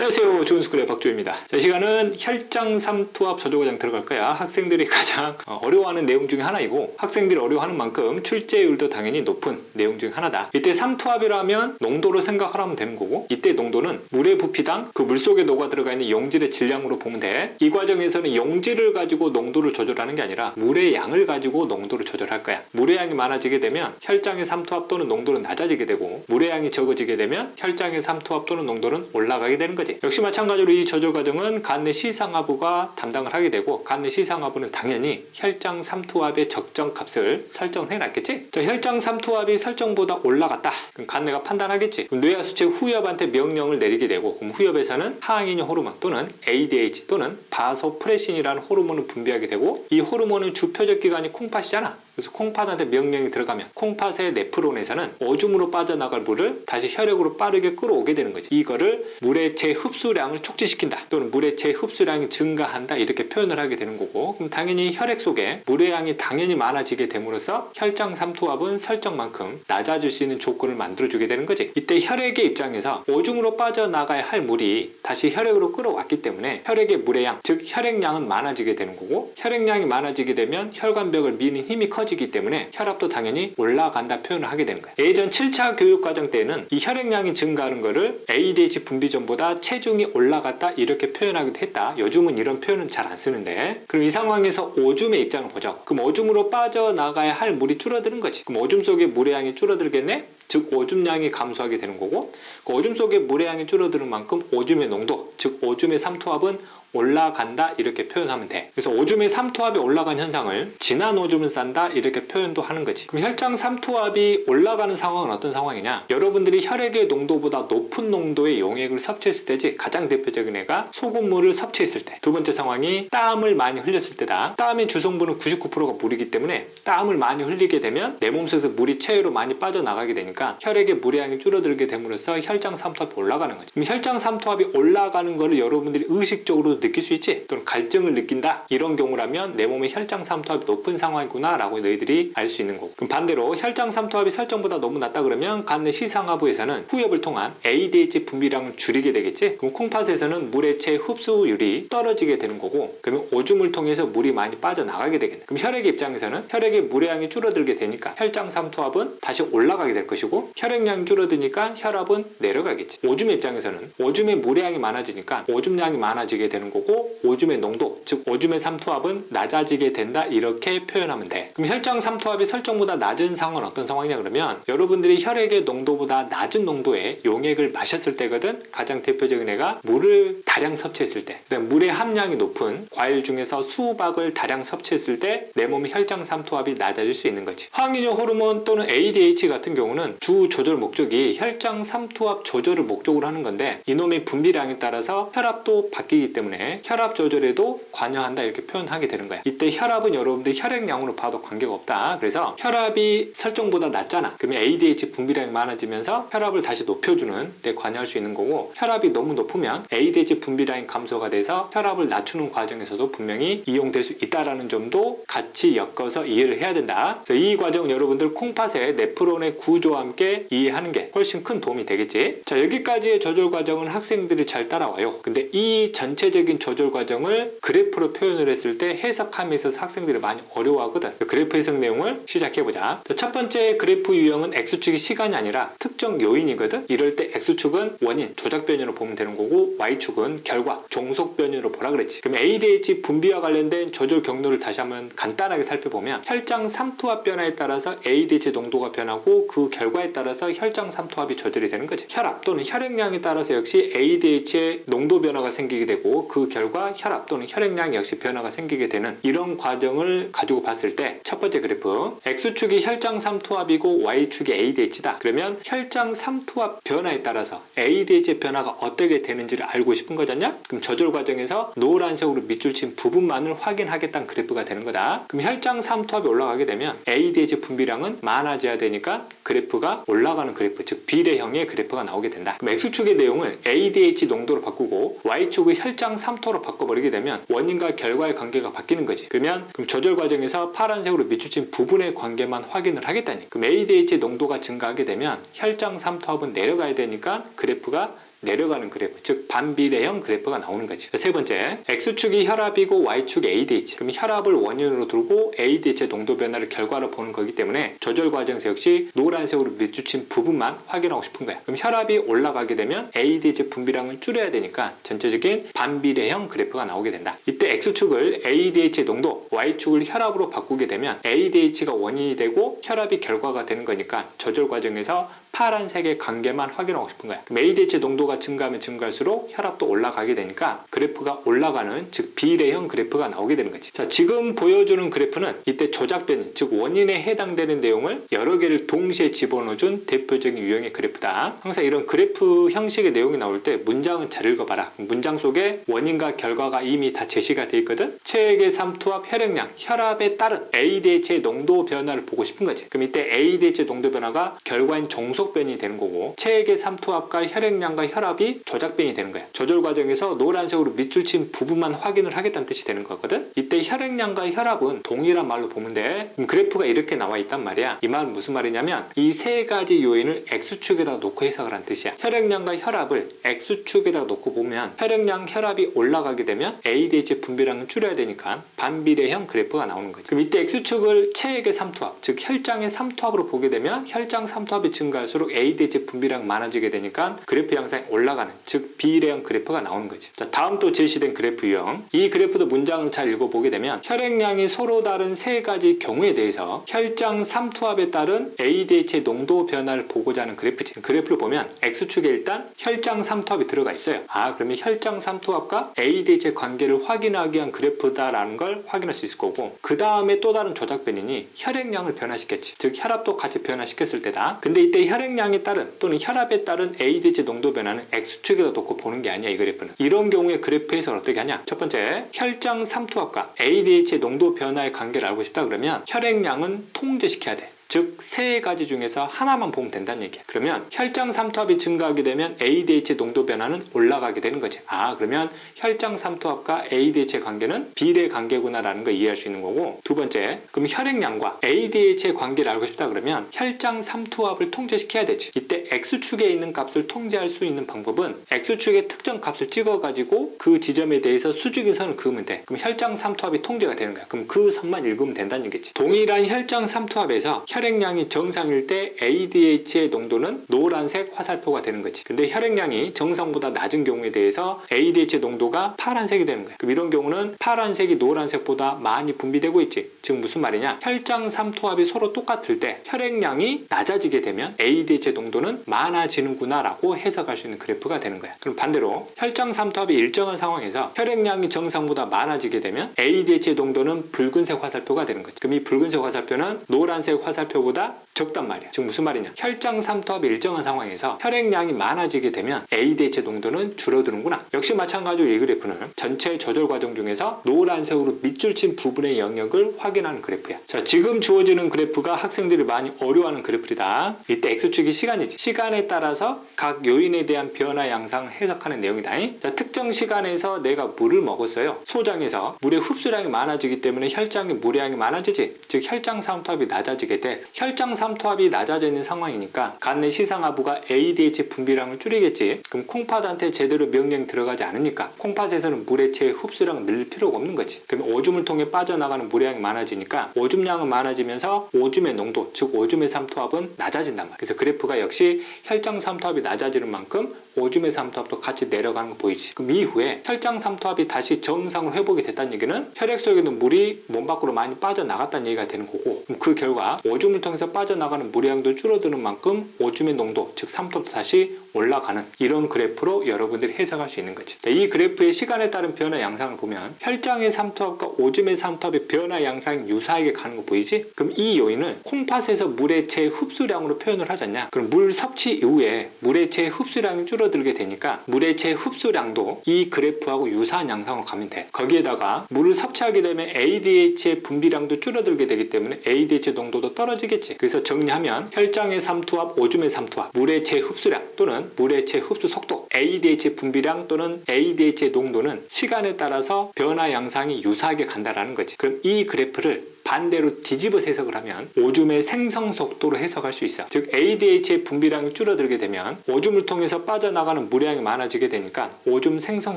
안녕하세요. 좋은스쿨의 박조입니다. 자, 이 시간은 혈장 삼투압 저조과정 들어갈 거야. 학생들이 가장 어려워하는 내용 중에 하나이고 학생들이 어려워하는 만큼 출제율도 당연히 높은 내용 중에 하나다. 이때 삼투압이라면 농도를 생각하면 되는 거고 이때 농도는 물의 부피당 그 물속에 녹아 들어가 있는 용질의 질량으로 보면 돼. 이 과정에서는 용질을 가지고 농도를 조절하는 게 아니라 물의 양을 가지고 농도를 조절할 거야. 물의 양이 많아지게 되면 혈장의 삼투압 또는 농도는 낮아지게 되고 물의 양이 적어지게 되면 혈장의 삼투압 또는 농도는 올라가게 되는 거지. 역시 마찬가지로 이 조절 과정은 간내 시상하부가 담당을 하게 되고 간내 시상하부는 당연히 혈장 삼투압의 적정 값을 설정을 해놨겠지. 자, 혈장 삼투압이 설정보다 올라갔다. 그럼 간내가 판단하겠지. 그럼 뇌하수체 후엽한테 명령을 내리게 되고 그럼 후엽에서는 항인효 호르몬 또는 ADH 또는 바소프레신이라는 호르몬을 분비하게 되고 이 호르몬은 주표적 기관이 콩팥이잖아. 그래서 콩팥한테 명령이 들어가면 콩팥의 네프론에서는 오줌으로 빠져나갈 물을 다시 혈액으로 빠르게 끌어오게 되는 거지. 이거를 물의 재흡수량을 촉진시킨다 또는 물의 재흡수량이 증가한다 이렇게 표현을 하게 되는 거고 그럼 당연히 혈액 속에 물의 양이 당연히 많아지게 됨으로써 혈장 삼투압은 설정만큼 낮아질 수 있는 조건을 만들어주게 되는 거지. 이때 혈액의 입장에서 오줌으로 빠져나가야 할 물이 다시 혈액으로 끌어왔기 때문에 혈액의 물의 양, 즉 혈액량은 많아지게 되는 거고 혈액량이 많아지게 되면 혈관벽을 미는 힘이 커지기 때문에 혈압도 당연히 올라간다 표현을 하게 되는 거예요. 예전 7차 교육과정 때는 이 혈액량이 증가하는 거를 ADH 분비 전보다 체중이 올라갔다 이렇게 표현하기도 했다. 요즘은 이런 표현은 잘 안 쓰는데 그럼 이 상황에서 오줌의 입장을 보자고. 그럼 오줌으로 빠져나가야 할 물이 줄어드는 거지. 그럼 오줌 속에 물의 양이 줄어들겠네? 즉 오줌량이 감소하게 되는 거고 그 오줌 속에 물의 양이 줄어드는 만큼 오줌의 농도, 즉 오줌의 삼투압은 올라간다 이렇게 표현하면 돼. 그래서 오줌의 삼투압이 올라간 현상을 진한 오줌을 싼다 이렇게 표현도 하는 거지. 그럼 혈장 삼투압이 올라가는 상황은 어떤 상황이냐? 여러분들이 혈액의 농도보다 높은 농도의 용액을 섭취했을 때지. 가장 대표적인 애가 소금물을 섭취했을 때. 두 번째 상황이 땀을 많이 흘렸을 때다. 땀의 주성분은 99%가 물이기 때문에 땀을 많이 흘리게 되면 내 몸속에서 물이 체외로 많이 빠져나가게 되니까 혈액의 물의 양이 줄어들게 됨으로써 혈장 삼투압이 올라가는 거지. 그럼 혈장 삼투압이 올라가는 거를 여러분들이 의식적으로 느낄 수 있지? 또는 갈증을 느낀다? 이런 경우라면 내 몸의 혈장 삼투압이 높은 상황이구나 라고 너희들이 알 수 있는 거고 그럼 반대로 혈장 삼투압이 설정보다 너무 낮다 그러면 간내 시상하부에서는 후엽을 통한 ADH 분비량을 줄이게 되겠지? 그럼 콩팥에서는 물의 재흡수율이 떨어지게 되는 거고 그러면 오줌을 통해서 물이 많이 빠져나가게 되겠네. 그럼 혈액의 입장에서는 혈액의 물의 양이 줄어들게 되니까 혈장 삼투압은 다시 올라가게 될 것이고 혈액량이 줄어드니까 혈압은 내려가겠지. 오줌의 입장에서는 오줌의 물의 양이 많아지니까 오줌량이 많아지게 되는 거고 오줌의 농도, 즉 오줌의 삼투압은 낮아지게 된다 이렇게 표현하면 돼. 그럼 혈장 삼투압이 설정보다 낮은 상황은 어떤 상황이냐 그러면 여러분들이 혈액의 농도보다 낮은 농도의 용액을 마셨을 때거든. 가장 대표적인 애가 물을 다량 섭취했을 때, 그다음 물의 함량이 높은 과일 중에서 수박을 다량 섭취했을 때 내 몸의 혈장 삼투압이 낮아질 수 있는 거지. 항인효 호르몬 또는 ADH 같은 경우는 주 조절 목적이 혈장 삼투압 조절을 목적으로 하는 건데 이놈의 분비량에 따라서 혈압도 바뀌기 때문에 혈압 조절에도 관여한다 이렇게 표현하게 되는 거야. 이때 혈압은 여러분들 혈액량으로 봐도 관계가 없다. 그래서 혈압이 설정보다 낮잖아. 그러면 ADH 분비량이 많아지면서 혈압을 다시 높여주는 데 관여할 수 있는 거고 혈압이 너무 높으면 ADH 분비량이 감소가 돼서 혈압을 낮추는 과정에서도 분명히 이용될 수 있다는 점도 같이 엮어서 이해를 해야 된다. 그래서 이 과정은 여러분들 콩팥의 네프론의 구조와 함께 이해하는 게 훨씬 큰 도움이 되겠지. 자, 여기까지의 조절 과정은 학생들이 잘 따라와요. 근데 이 전체적인 조절 과정을 그래프로 표현을 했을 때 해석함에 있어서 학생들이 많이 어려워하거든. 그래프 해석 내용을 시작해보자. 첫 번째 그래프 유형은 X축이 시간이 아니라 특정 요인이거든. 이럴 때 X축은 원인, 조작 변이로 보면 되는 거고 Y축은 결과, 종속 변이로 보라 그랬지. 그럼 ADH 분비와 관련된 조절 경로를 다시 한번 간단하게 살펴보면 혈장 삼투압 변화에 따라서 ADH 농도가 변하고 그 결과에 따라서 혈장 삼투압이 조절이 되는 거지. 혈압 또는 혈액량에 따라서 역시 ADH의 농도 변화가 생기게 되고 그 결과 혈압 또는 혈액량 역시 변화가 생기게 되는 이런 과정을 가지고 봤을 때 첫 번째 그래프 X축이 혈장 삼투압이고 Y축이 ADH다. 그러면 혈장 삼투압 변화에 따라서 ADH의 변화가 어떻게 되는지를 알고 싶은 거잖냐? 그럼 조절 과정에서 노란색으로 밑줄 친 부분만을 확인하겠다는 그래프가 되는 거다. 그럼 혈장 삼투압이 올라가게 되면 ADH 분비량은 많아져야 되니까 그래프가 올라가는 그래프, 즉 비례형의 그래프가 나오게 된다. 그럼 X축의 내용을 ADH 농도로 바꾸고 Y축의 혈장 삼투압으로 바꿔버리게 되면 원인과 결과의 관계가 바뀌는 거지. 그럼 조절 과정에서 파란색으로 밑줄친 부분의 관계만 확인을 하겠다니. 그럼 ADH 농도가 증가하게 되면 혈장 삼투압은 내려가야 되니까 그래프가 내려가는 그래프, 즉 반비례형 그래프가 나오는 거지. 세 번째, X축이 혈압이고 Y축이 ADH. 그럼 혈압을 원인으로 두고 ADH의 농도 변화를 결과로 보는 거기 때문에 조절 과정에서 역시 노란색으로 밑줄친 부분만 확인하고 싶은 거야. 그럼 혈압이 올라가게 되면 ADH 분비량을 줄여야 되니까 전체적인 반비례형 그래프가 나오게 된다. 이때 X축을 ADH의 농도, Y축을 혈압으로 바꾸게 되면 ADH가 원인이 되고 혈압이 결과가 되는 거니까 조절 과정에서 파란색의 관계만 확인하고 싶은 거야. 그럼 ADH 농도가 증가하면 증가할수록 혈압도 올라가게 되니까 그래프가 올라가는, 즉 비례형 그래프가 나오게 되는 거지. 자, 지금 보여주는 그래프는 이때 조작 변이, 즉 원인에 해당되는 내용을 여러 개를 동시에 집어넣어준 대표적인 유형의 그래프다. 항상 이런 그래프 형식의 내용이 나올 때 문장은 잘 읽어봐라. 문장 속에 원인과 결과가 이미 다 제시가 돼 있거든. 체액의 삼투압, 혈액량, 혈압에 따른 ADH의 농도 변화를 보고 싶은 거지. 그럼 이때 ADH 농도 변화가 결과인 종속 변이 되는 거고, 체액의 삼투압과 혈액량과 혈압이 조작 변이 되는 거야. 조절 과정에서 노란색으로 밑줄 친 부분만 확인을 하겠다는 뜻이 되는 거거든. 이때 혈액량과 혈압은 동일한 말로 보면 돼. 그래프가 이렇게 나와 있단 말이야. 이 말은 무슨 말이냐면 이 세 가지 요인을 X축에다가 놓고 해석을 한 뜻이야. 혈액량과 혈압을 X축에다가 놓고 보면 혈액량, 혈압이 올라가게 되면 ADH 분비량을 줄여야 되니까 반비례형 그래프가 나오는 거지. 그럼 이때 X축을 체액의 삼투압, 즉 혈장의 삼투압으로 보게 되면 혈장 삼투압이 증가할수록 ADH 분비량 많아지게 되니까 그래프 양상이 올라가는, 즉 비례형 그래프가 나오는 거지. 자, 다음 또 제시된 그래프 유형. 이 그래프도 문장을 잘 읽어보게 되면 혈액량이 서로 다른 세 가지 경우에 대해서 혈장 삼투압에 따른 ADH의 농도 변화를 보고자 하는 그래프지. 그래프를 보면 X축에 일단 혈장 삼투압이 들어가 있어요. 아, 그러면 혈장 삼투압과 ADH의 관계를 확인하기 위한 그래프다라는 걸 확인할 수 있을 거고, 그 다음에 또 다른 조작 변이니 혈액량을 변화시켰지. 즉 혈압도 같이 변화시켰을 때다. 근데 이때 혈액량에 따른 또는 혈압에 따른 ADH 농도 변화는 X축에다 놓고 보는 게 아니야, 이 그래프는. 이런 경우에 그래프 해석을 어떻게 하냐? 첫 번째, 혈장 삼투압과 ADH의 농도 변화의 관계를 알고 싶다 그러면 혈액량은 통제시켜야 돼. 즉 세 가지 중에서 하나만 보면 된다는 얘기야. 그러면 혈장 삼투압이 증가하게 되면 ADH 농도 변화는 올라가게 되는 거지. 아, 그러면 혈장 삼투압과 ADH의 관계는 비례 관계구나라는 걸 이해할 수 있는 거고, 두 번째, 그럼 혈액량과 ADH의 관계를 알고 싶다 그러면 혈장 삼투압을 통제시켜야 되지. 이때 X축에 있는 값을 통제할 수 있는 방법은 X축의 특정 값을 찍어가지고 그 지점에 대해서 수직인 선을 그으면 돼. 그럼 혈장 삼투압이 통제가 되는 거야. 그럼 그 선만 읽으면 된다는 얘기지. 동일한 혈장 삼투압에서 혈액량이 정상일 때 ADH의 농도는 노란색 화살표가 되는 거지. 근데 혈액량이 정상보다 낮은 경우에 대해서 ADH의 농도가 파란색이 되는 거야. 그럼 이런 경우는 파란색이 노란색보다 많이 분비되고 있지. 즉 무슨 말이냐? 혈장 삼투압이 서로 똑같을 때 혈액량이 낮아지게 되면 ADH의 농도는 많아지는구나 라고 해석할 수 있는 그래프가 되는 거야. 그럼 반대로 혈장 삼투압이 일정한 상황에서 혈액량이 정상보다 많아지게 되면 ADH의 농도는 붉은색 화살표가 되는 거지. 그럼 이 붉은색 화살표는 노란색 화살표보다 적단 말이야. 즉 무슨 말이냐? 혈장 삼투압이 일정한 상황에서 혈액량이 많아지게 되면 ADH 농도는 줄어드는구나. 역시 마찬가지로 이 그래프는 전체 조절 과정 중에서 노란색으로 밑줄 친 부분의 영역을 확인하는 그래프야. 자, 지금 주어지는 그래프가 학생들이 많이 어려워하는 그래프이다. 이때 X축이 시간이지. 시간에 따라서 각 요인에 대한 변화 양상을 해석하는 내용이다. 자, 특정 시간에서 내가 물을 먹었어요. 소장에서 물의 흡수량이 많아지기 때문에 혈장의 물의 양이 많아지지. 즉 혈장 삼투압이 낮아지게 돼. 혈장 삼투압이 낮아져 있는 상황이니까 간 내 시상하부가 ADH 분비량을 줄이겠지. 그럼 콩팥한테 제대로 명령이 들어가지 않으니까 콩팥에서는 물의 제 흡수량을 늘릴 필요가 없는 거지. 그럼 오줌을 통해 빠져나가는 물의 양이 많아지니까 오줌량은 많아지면서 오줌의 농도, 즉 오줌의 삼투압은 낮아진단 말이야. 그래서 그래프가 역시 혈장 삼투압이 낮아지는 만큼 오줌의 삼투압도 같이 내려가는 거 보이지. 그럼 이후에 혈장 삼투압이 다시 정상으로 회복이 됐다는 얘기는 혈액 속에 있는 물이 몸 밖으로 많이 빠져나갔다는 얘기가 되는 거고, 그럼 그 결과 오줌을 통해서 빠져나가는 물의 양도 줄어드는 만큼 오줌의 농도, 즉 삼투압도 다시 올라가는 이런 그래프로 여러분들이 해석할 수 있는 거지. 자, 이 그래프의 시간에 따른 변화 양상을 보면 혈장의 삼투압과 오줌의 삼투압의 변화 양상이 유사하게 가는 거 보이지? 그럼 이 요인을 콩팥에서 물의 제 흡수량으로 표현을 하잖냐? 그럼 물 섭취 이후에 물의 제 흡수량이 줄어들게 되니까 물의 제 흡수량도 이 그래프하고 유사한 양상으로 가면 돼. 거기에다가 물을 섭취하게 되면 ADH의 분비량도 줄어들게 되기 때문에 ADH 농도도 떨어지겠지. 그래서 정리하면 혈장의 삼투압, 오줌의 삼투압, 물의 제 흡수량 또는 물의 제 흡수 속도, ADH 분비량 또는 ADH의 농도는 시간에 따라서 변화 양상이 유사하게 간다라는 거지. 그럼 이 그래프를 반대로 뒤집어서 해석을 하면 오줌의 생성 속도로 해석할 수 있어. 즉 ADH의 분비량이 줄어들게 되면 오줌을 통해서 빠져나가는 물량이 많아지게 되니까 오줌 생성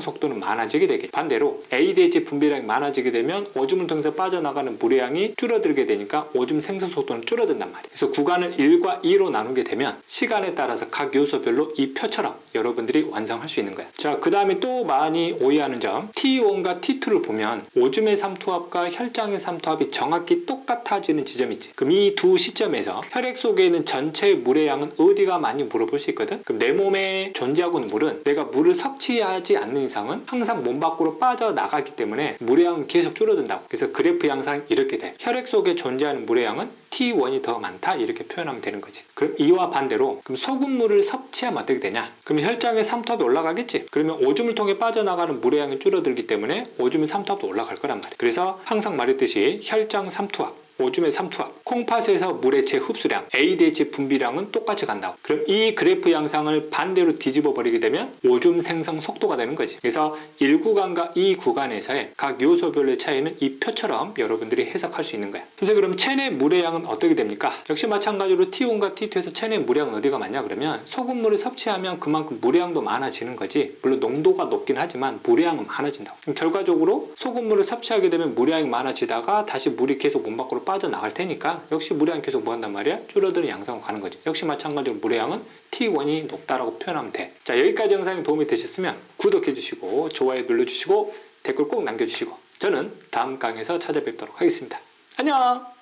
속도는 많아지게 되겠죠. 반대로 ADH 분비량이 많아지게 되면 오줌을 통해서 빠져나가는 물량이 줄어들게 되니까 오줌 생성 속도는 줄어든단 말이에요. 그래서 구간을 1과 2로 나누게 되면 시간에 따라서 각 요소별로 이 표처럼 여러분들이 완성할 수 있는 거야. 자, 그 다음에 또 많이 오해하는 점, T1과 T2를 보면 오줌의 삼투압과 혈장의 삼투압이 정확히 똑같아지는 지점이 있지. 그럼 이 두 시점에서 혈액 속에 있는 전체 물의 양은 어디가 많이 물어볼 수 있거든. 그럼 내 몸에 존재하고 있는 물은 내가 물을 섭취하지 않는 이상은 항상 몸 밖으로 빠져나가기 때문에 물의 양은 계속 줄어든다고. 그래서 그래프 양상이 이렇게 돼. 혈액 속에 존재하는 물의 양은 T1이 더 많다 이렇게 표현하면 되는 거지. 그럼 이와 반대로 그럼 소금물을 섭취하면 어떻게 되냐? 그럼 혈장의 삼투압이 올라가겠지. 그러면 오줌을 통해 빠져나가는 물의 양이 줄어들기 때문에 오줌의 삼투압도 올라갈 거란 말이야. 그래서 항상 말했듯이 혈장 삼투압, 오줌의 삼투압, 콩팥에서 물의 재흡수량, ADH 분비량은 똑같이 간다고. 그럼 이 그래프 양상을 반대로 뒤집어 버리게 되면 오줌 생성 속도가 되는 거지. 그래서 1구간과 2구간에서의 각 요소별의 차이는 이 표처럼 여러분들이 해석할 수 있는 거야. 그래서 그럼 체내 물의 양은 어떻게 됩니까? 역시 마찬가지로 T1과 T2에서 체내 물의 양은 어디가 많냐 그러면 소금물을 섭취하면 그만큼 물의 양도 많아지는 거지. 물론 농도가 높긴 하지만 물의 양은 많아진다고. 그럼 결과적으로 소금물을 섭취하게 되면 물의 양이 많아지다가 다시 물이 계속 몸 밖으로 빠져나갈 테니까 역시 물의 양이 계속 뭐 한단 말이야? 줄어드는 양상으로 가는 거죠. 역시 마찬가지로 물의 양은 T1이 높다라고 표현하면 돼. 자, 여기까지 영상이 도움이 되셨으면 구독해 주시고 좋아요 눌러주시고 댓글 꼭 남겨주시고 저는 다음 강의에서 찾아뵙도록 하겠습니다. 안녕!